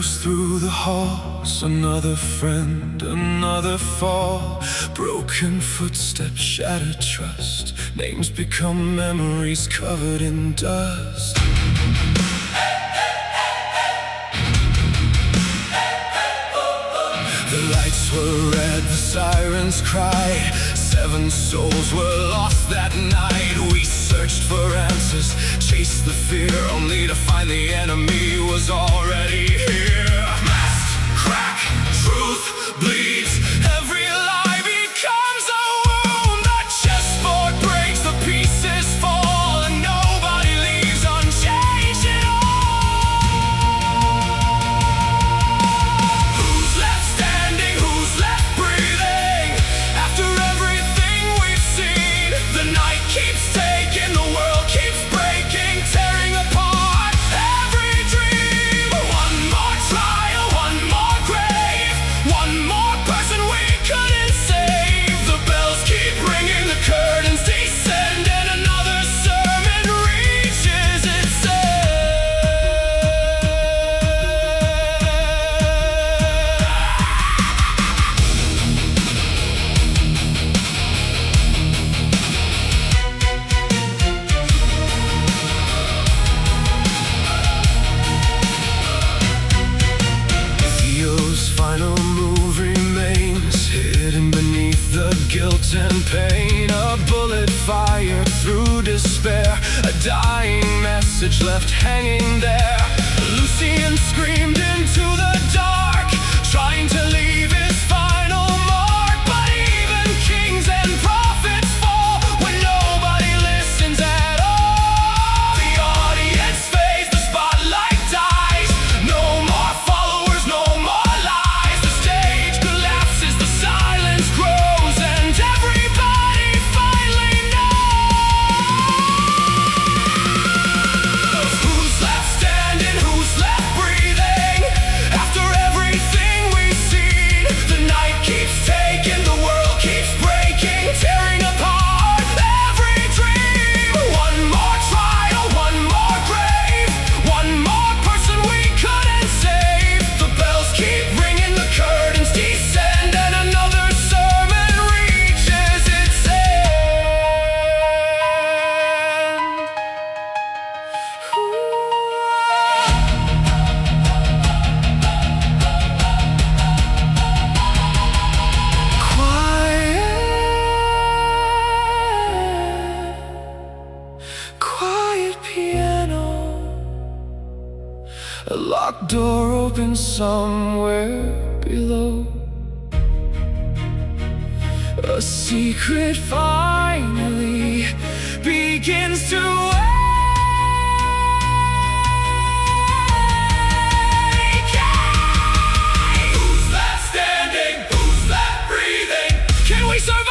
moves through the halls, another friend, another fall. Broken footsteps, shattered trust. Names become memories covered in dust. The lights were red, the sirens cried. 7 souls were lost that night. We searched for answers, chased the fear, only to find the enemy was already here. Masked, crack, truth bleeds. Every lie becomes a wound. The chessboard breaks, the pieces fall, and nobody leaves unchanged at all. Who's left standing? Who's left breathing? After everything we've seen, the night keeps taking, the world keeps breaking, tearing apart every dream. One more trial, one more grave, one more person we couldn't save. The bells keep ringing, the curtains descend, and another sermon reaches its Theo's final move remains hidden beneath the guilt and pain. A bullet fired through despair, a dying message left hanging there. Lucian screamed into the dark, trying to leave his final mark. But even kings and prophets fall when nobody listens at all. The audience fades, the spotlight dies. No more followers, no more lies. The stage collapses, the silence grows, and everybody finally knows who's left standing, who's left breathing. After everything we've seen, the night keeps taking, the world keeps breaking, tearing apart every dream. One more trial, one more grave, one more person we couldn't save. The bells keep ringing, the curtains descend, and another sermon reaches its end. Quiet piano, a locked door open somewhere below. A secret finally begins to wake. Who's left standing? Who's left breathing? Can we survive?